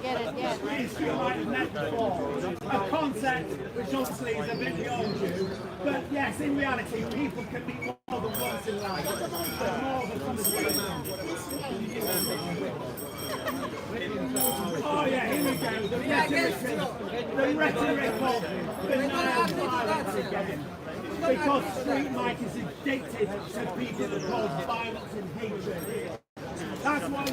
Get it, yeah. A concept which obviously is a bit beyond you, but yes, in reality, people can be more than once in life. More than conversation. Oh yeah, here we go. The rhetoric of denial of violence again. Because Street Mike is addicted to people that cause violence and hatred. That's why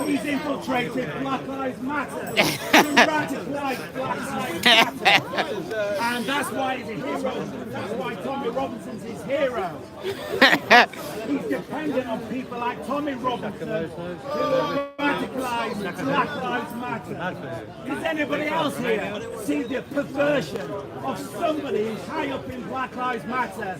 he's infiltrated Black Lives Matter to radicalise Black Lives Matter. And that's why he's a hero. That's why Tommy Robinson's his hero. He's dependent on people like Tommy Robinson who radicalise Black Lives Matter. Does anybody else here see the perversion of somebody who's high up in Black Lives Matter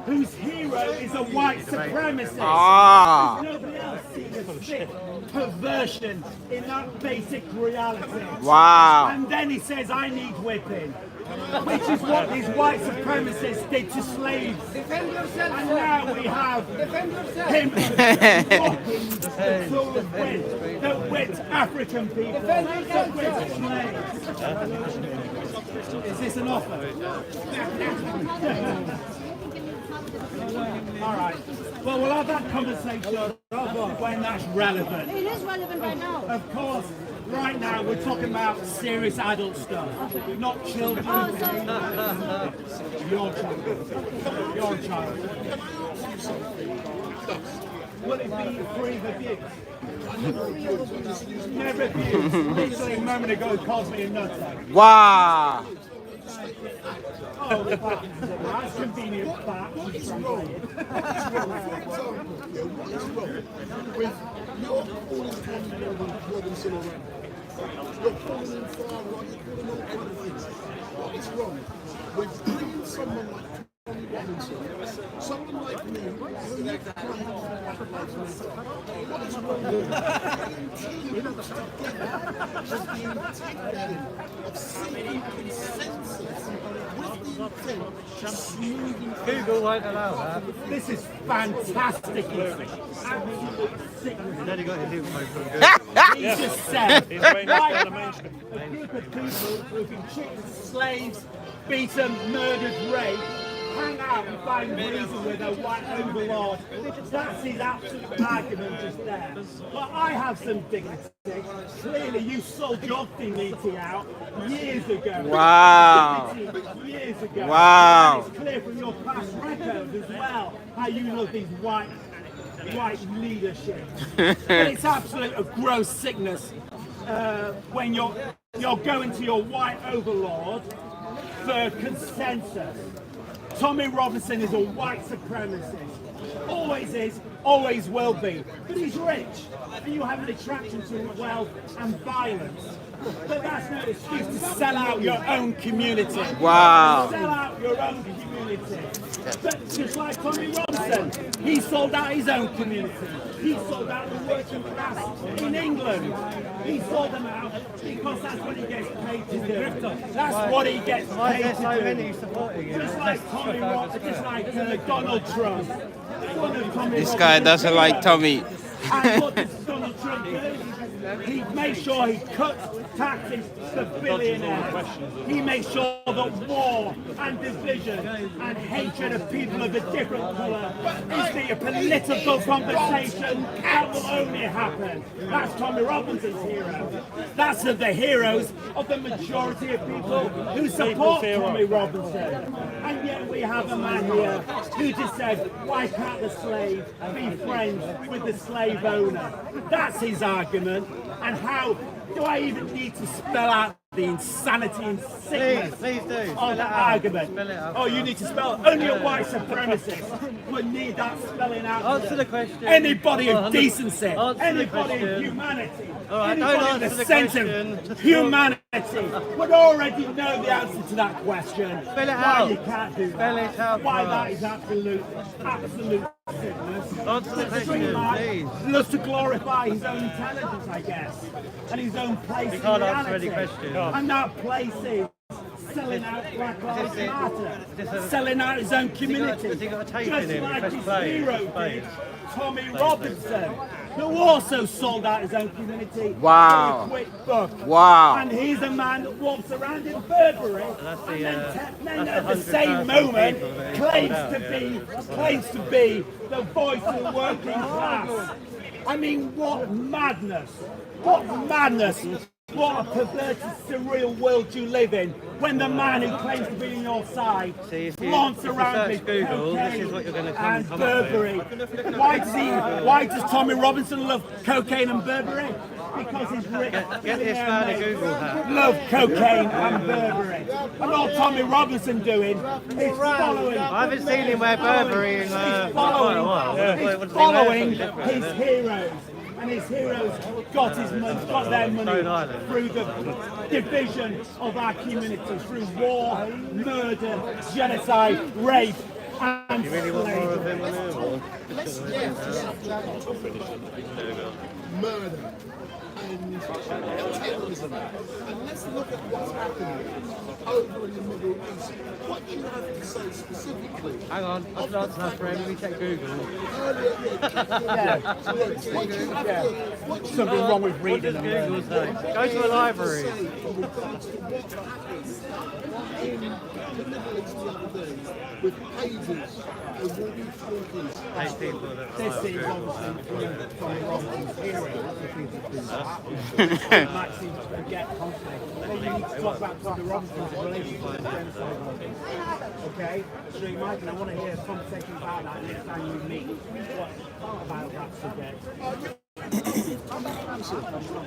whose hero is a white supremacist? Does nobody else see the sick perversion in that basic reality? Wow. And then he says, I need whipping. Which is what these white supremacists did to slaves. And now we have him mocking the tool of wit that whipped African people, that whipped slaves. Is this an offer? All right. Well, we'll have that conversation when that's relevant. It is relevant right now. Of course, right now we're talking about serious adult stuff, not children. Oh, sorry. Your child. Your child. Will it be free of abuse? Never abuse. Literally a moment ago, he called me a nutter. Wow. Oh, that's convenient fact. What is wrong? With you're calling Robinson around. You're calling him far right, you're calling all kind of things. What is wrong with bringing someone like Tommy Robinson, someone like me, who what is wrong with bringing two groups together with the integrity of seeking consensus with the intent of smoothing Google won't allow that. This is fantastic. Absolute sickness. He's only got his info from Google. He just said, He's waiting right, for the mainstream. a group of people who've been treated as slaves, beaten, murdered, raped, hang out and find reason with a white overlord. That's his absolute argument just there. But I have some dignity. Clearly, you sold your dignity out years ago. Wow. Years ago. Wow. And it's clear from your past record as well how you love these white leadership. But it's absolute a gross sickness when you're going to your white overlord for consensus. Tommy Robinson is a white supremacist. Always is, always will be. But he's rich, and you have an attraction to wealth and violence. But that's no excuse to sell out your own community. Wow. Sell out your own community. But just like Tommy Robinson, he sold out his own community. He sold out the working class in England. He sold them out because that's what he gets paid to do. That's what he gets Why is paid there so to many do. supporting him? Just like Tommy Robinson, just like Donald Trump. One of Tommy This guy Robinson's doesn't like Tommy. And what does Donald Trump do? He makes sure he cuts taxes for billionaires. He makes sure that war and division and hatred of people of a different colour is the political conversation that will only happen. That's Tommy Robinson's hero. That's of the heroes of the majority of people who support Tommy Robinson. And yet we have a man here who just said, why can't the slave be friends with the slave owner? That's his argument. And how do I even need to spell out the insanity and sickness Please do. of Spell it that out. argument? Spell it out. Oh, you need to spell it. Only a white supremacist would need that spelling out. Answer the question. Anybody Come of on. decency, Answer the anybody of question. humanity, All right, anybody don't in answer the the sense question. of Just humanity would already know the answer to that question. Spell it Why out. you can't do that. Spell it out Why for that us. is absolute sickness. Answer the question, please. Loves to glorify his own intelligence, I guess, and his own place in can't answer reality. any question. And that place is selling out Black Lives it? Matter, Is this a- selling out his own community. has he got a tape Just in him? like Press his play, hero press play. did, Tommy Robinson. who also sold out his own community. Wow. with a quick book. Wow. And he's a man that walks around in Burberry That's the, and then that's at the same 100,000 moment people that he claims sold to be the voice of the working class. I mean, what madness! What madness! What a perverted, surreal world you live in when the man who claims to be on your side See, if you flaunts around search with Google, this cocaine is what you're going to and come up with. Burberry. Why does Tommy Robinson love cocaine and Burberry? Because he's rich. Get this man a Google hat. Love cocaine and Burberry. And all Tommy Robinson doing is following. I haven't seen him wear Burberry in quite a while. He's following his heroes. And his heroes got their money through the division of our community, through war, murder, genocide, rape, and You really want more of slavery. him on there? Or? Let's murder and terrorism. And let's look at what's happening over in the Middle East. What do you have to say specifically? Hang on, that's not enough for him. Let me check Google. Something wrong with What reading does them. Google say? Go to a library. In regards to what happened in the Middle East the other day with pages and walkie-talkies. 8 people that are This on is Google. obviously Tommy Robinson's hero. Max seems to forget constantly. Well, you need to talk about Tommy Robinson's relationship with genocide. Okay? So Mike, I want to hear a conversation about that next time you meet. What about that subject?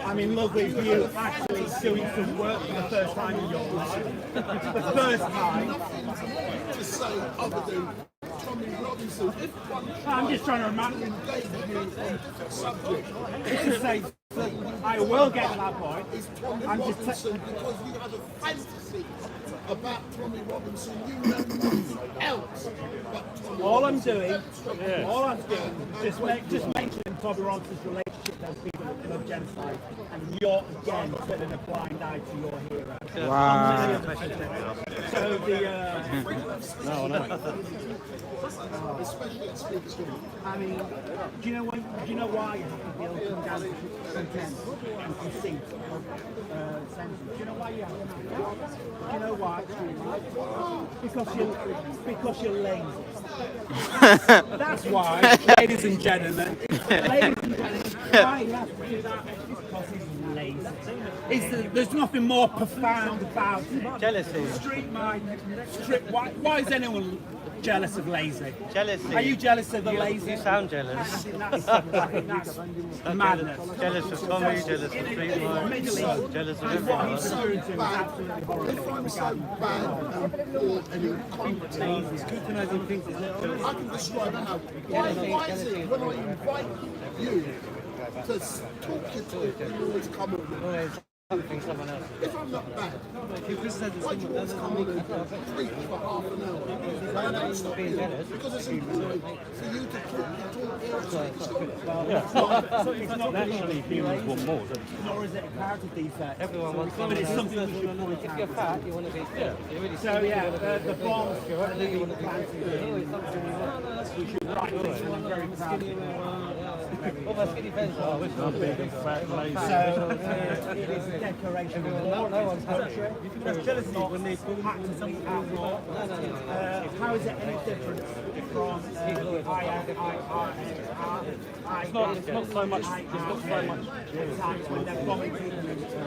I'm in love with you actually doing some work for the first time in your life. The first time. To say other than Tommy Robinson, if one I'm just trying to remind you. engage you on different subjects, It's the same thing. I will get to that point. is Tommy I'm just Robinson because you have a fantasy about Tommy Robinson. You know nothing else but Tommy All I'm Robinson. doing, just mentioning Tommy Robinson's relationship with those people that love genocide, and you're again turning a blind eye to your hero. Wow. So the Especially at speech. I mean, do you know why you have to be able to come down to contempt and conceit of sentence? Do you know why you have to? Do you know why? Because you're lazy. That's why, ladies and gentlemen, why you have to do that is because he's lazy. There's nothing more profound about it. Jealousy. Why is anyone jealous of lazy? Jealousy. Are you jealous of the lazy? You sound jealous. I think that's madness. Jealous of Tommy, jealous of Street Mike, jealous of everyone. He's referring to is absolutely horrible. If I'm so bad and incompetent, I can describe how. Why is it when I invite you to talk your talk, you always come on? Someone else. If I'm not bad, why do you always come on and preach for half an hour? I don't stop you because it's important for you to talk your talk. It's not naturally humans want more, nor is it a character defect. Everyone wants But it's something we should point If you're out. fat, you want to be fit. You really So yeah, the bombs that we planted we should write this one very proudly. All my skinny pens are. So it is a declaration of war. No one's country. That's jealousy when they actively outlaw. How is it any different from It's not so much. When they're bombing people in Manchester.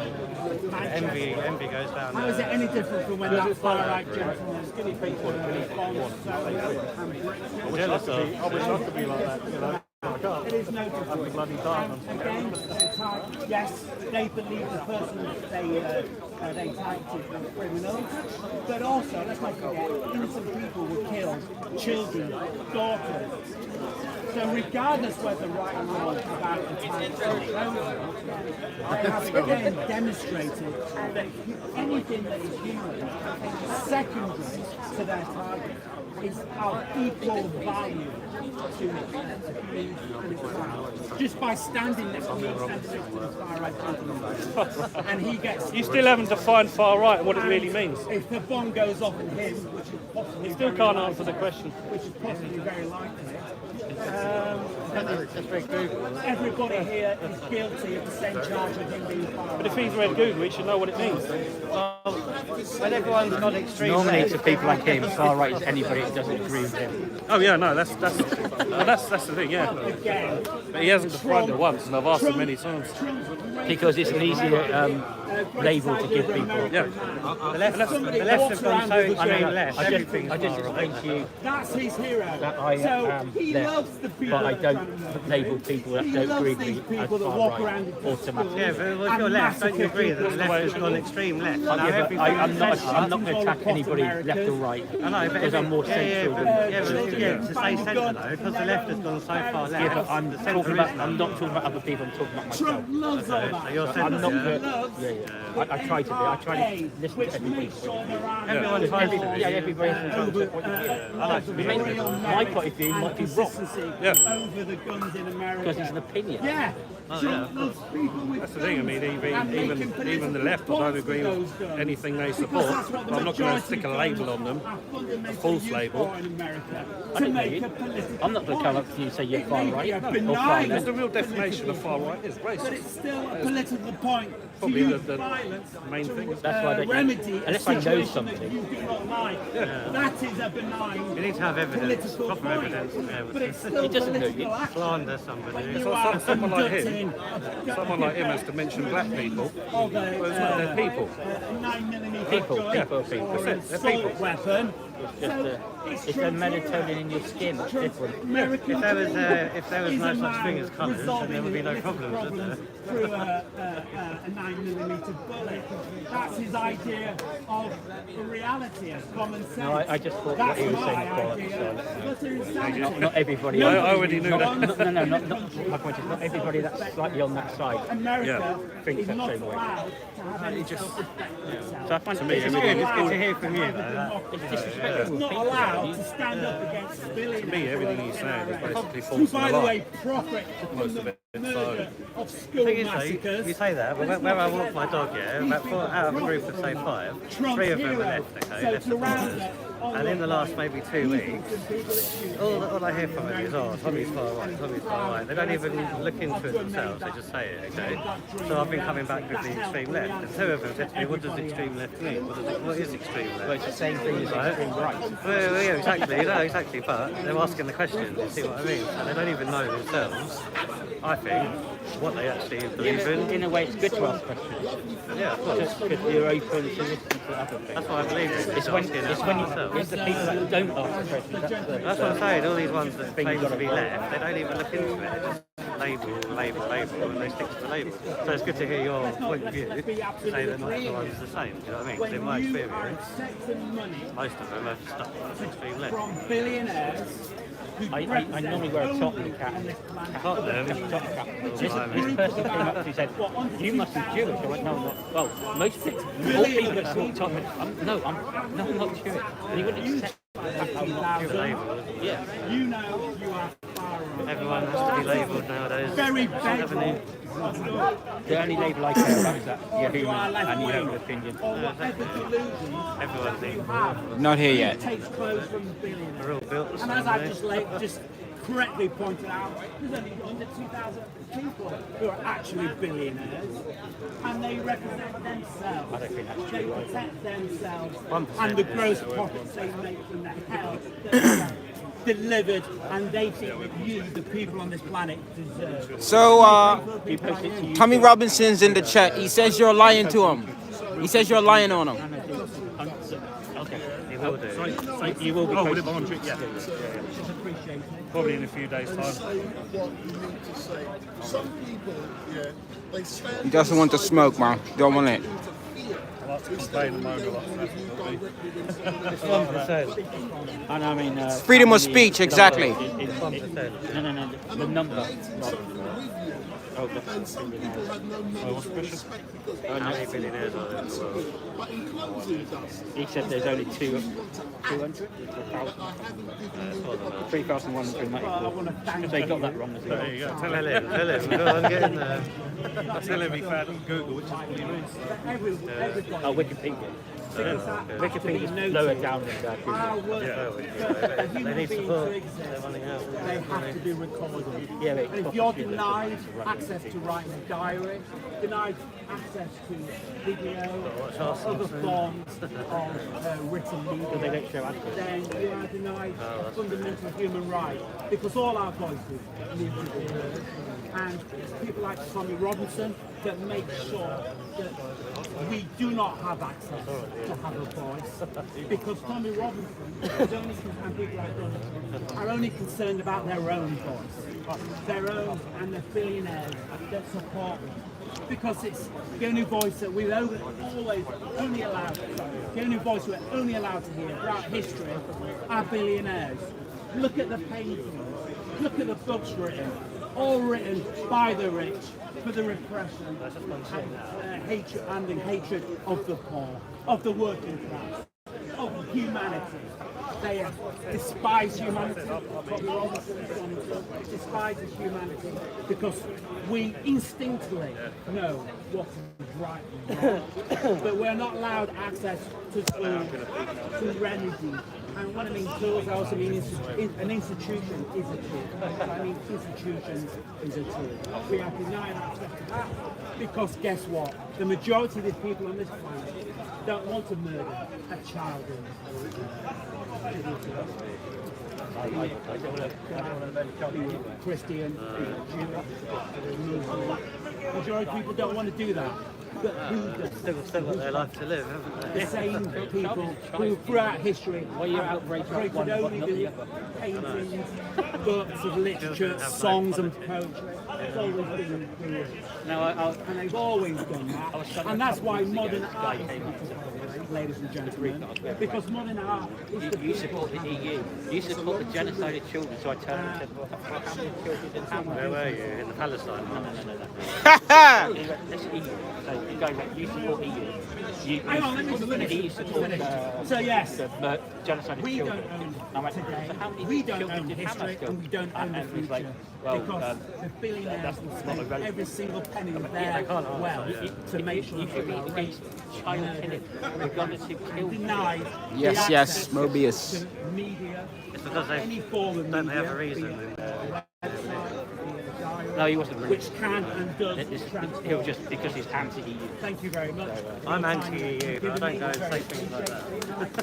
Envy goes down. How is it any different from when that far-right gentleman skinny people Jealous of. I wish I could be like that, you know. It is no different. Bloody diamond. Again, yes, they believe the person they targeted was criminals, but also, let's not forget, innocent people were killed, children, daughters. So regardless whether right or wrong about the they have again demonstrated that anything that is human secondary to their target is of equal value to just by standing next to me, standing next to the far right gentleman, and he gets. You still haven't defined far right and what it really means. If the bomb goes off in him, which is possibly Still can't answer the question. which is possibly very likely. Just read Google. Everybody here is guilty of the same charge of him being far But if he's read Google, he should know what it means. When everyone's not extreme Normally, left, to people like him, far right is anybody that doesn't agree with him. Oh yeah, no, that's the thing, yeah. again. But he hasn't defined it once, and I've asked him many times. Because it's an easier label to give people. Yeah. the left have gone so extreme left. Everything's I just far explained right. to you That's his hero. that I so am he left, loves the people but I that don't label people that He don't loves agree with these me as people that far walk right around into automatically. Yeah, but if you're left, don't you agree that the left has gone extreme left? Now Yeah, but I'm not Everything going to attack anybody left or right I know, but because I'm more central than. to say centre though, because the left has gone so far left. Yeah, but I'm the talking centre about. is I'm not talking about other people. I'm talking about myself. Trump loves all that. So you're I'm centre, not. yeah? I try to be. I try to listen which to everybody. makes sure there are Everyone tries to be. Yeah, everybody has to over, what you hear. I like to be My point of view might be wrong consistency Yeah. over the guns in America. because it's an opinion. Yeah. Trump loves people with That's the thing. I mean, guns and making even the left, I political don't agree points with those guns. anything they Because support. that's what the I'm not going to majority stick a of label guns on them, are fundamentally a false used label. for in America, I to don't make need a it. political I'm not going to come up to you and say you're far right or far benign. Because left. the real definition of far right is But racist. it's still a political point to Probably use the violence main to thing. That's why I don't- remedy a unless I know situation something. that you do not like. That is a benign You need to have evidence, political proper point. evidence to be able But to it's still It doesn't know political you. action. slander somebody. You So are someone like him, conducting someone like him has to mention black people. of a, Well, it's not their people. 9mm People, gun people, or people. an That's it, they're assault people. weapon. It's the melatonin in your skin. It's different. American If there was is no a such man thing as colours, then there would be no resolving problems, would there? through a 9mm bullet. That's his idea of reality, of common sense. No, I just thought That's what he was my saying before, idea. so Utter insanity. Not everybody. I already knew that. No. My point is, not everybody that's slightly on that side. America Thinks is that not same way. allowed to have any self-respect. So I find it It's good to hear from you though. it's disrespectful. Not allowed to stand up against billionaires. To me, everything he's saying is basically who, false by and a the lie. way, profit from Most of the it. murder of school You massacres. say that, but where I walk my dog, yeah, about 4 out of a group of say 5, 3 of them are left, okay, So left to of round them. it, on And in the last maybe 2 weeks, people all I hear from them is, oh, Tommy's far right, Tommy's far right. They don't even look into it themselves, they just say it, okay? So I've been coming back with the extreme left, and 2 of them said to me, what does extreme left mean? What is extreme left? Well, it's the same thing as extreme right. Well, yeah, exactly, but they're asking the question, you see what I mean? So they don't even know themselves, I think, what they actually believe in. In a way, it's good to ask questions. Yeah, of course. Because you're open to listen to other things. That's what I believe in. It's when it's the people that don't ask questions. That's what I'm saying. All these ones that claim to be left, they don't even look into it. They just label, and they stick to the label. So it's good to hear your point of view. Say they're not the ones the same. You know what I mean? 'Cause in my experience, sex and money most of them are stuck with extreme left. from billionaires who I normally wear a top and a cap. Tottenham, This person came up to me and said, you must be Jewish. I went, no, I'm not. Well, most people, all people that talk Tottenham, I'm not Jewish. And he wouldn't accept the fact that I'm not Jewish. labelled. Yeah. you know you are far right. Everyone has to be labelled nowadays. Very Haven't you? The only label I care about is that you're human and you have an opinion. Or whatever delusions Everyone's you equal. have. Not here yet. Takes clothes from billionaires. We're all built the And same as I way. just correctly pointed out, there's only under 2,000 people who are actually billionaires, and they represent themselves. I don't think that's They true, right? protect themselves 1% and the is gross true. profits they make from the health that they delivered, and they think that you, the people on this planet, deserve. So, He posted to you. Tommy Robinson's in the chat. He says you're lying to him. He says you're lying on him. Okay. He will do. So You will be oh, posted. on trick, yeah. Probably in a few days' Say time. what you need to say. Some people, yeah, they stand. He doesn't want to smoke, man. Don't want it. I like to complain and moan a lot, so that's what it'll be. It's 1%. And I mean, Freedom of speech, exactly. It's 1%. No, the number. Not, And some people had no knowledge or respect because How many billionaires are there in the world? but in closing does. he said there's only 200, 1,000, 3,194. Because they got that wrong as well. There you go. Tell him. Go on, get in there. Tell him he found it on Google, which is what he reads. Oh, Wikipedia. Wikipedia's lower down than our Google. work, They need support. They're running out. they have to be recorded. Yeah, And if you're denied access to writing a diary, denied access to video or other forms of written They media, don't show answers. then you are denied a fundamental human right, because all our voices need to be heard. And people like Tommy Robinson that make sure that we do not have access to have a voice, because Tommy Robinson is only, and people like us are only concerned about their own voice, their own, and the billionaires that support them. Because it's the only voice that we've always only allowed, the only voice we're only allowed to hear throughout history are billionaires. Look at the paintings, look at the books written, all written by the rich for the repression and hatred and the hatred of the poor, of the working class, of humanity. They despise humanity. Bobby Robinson despises humanity because we instinctively know what is right and wrong, but we're not allowed access to tools, to remedy. And when I mean tools, I also mean an institution is a tool. I mean institutions is a tool. We are denied access to that because guess what? The majority of the people on this planet don't want to murder a child. Christian, Jew, Muslim. Majority of people don't want to do that. But who does? Still got their life to live, haven't they? The same people who throughout history have created only the paintings, books of literature, songs and poetry. It's always been the rich. And they've always done that. And that's why modern art is ladies and gentlemen, because modern art is the You support the EU. You support the genocided children, so I turned and said, well, how many children did happen? Where were you? In the Palestine? No. That's EU. So you go, you support EU. Hang on, let me finish. EU support So yes, the genocided we children. don't own I went, today, so how many we don't children own did history, Hamas kill? and we don't own the And it's like, future, well, because the billionaires that's will not spend irrelevant. every single penny of they their can't answer, wealth to make sure You that should we be are against child killing, regardless who killed you. denied Yes, the yes, access Mobius. to media, It's because any form of don't they media, have a reason? be it a website, be it a diary, No, he wasn't really. which can and does It was transform. just because he's anti-EU. Thank you very much. I'm anti-EU, but I don't go and say things like that.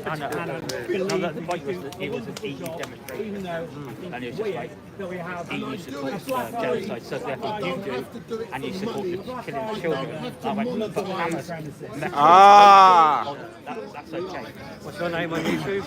I know. The point was that it was an EU demonstration. Even though And it was it's just weird like, that we have EU supports genocide, so therefore you do, and you support the killing of children. I went, but Hamas, Ah. that's okay. What's your name on YouTube?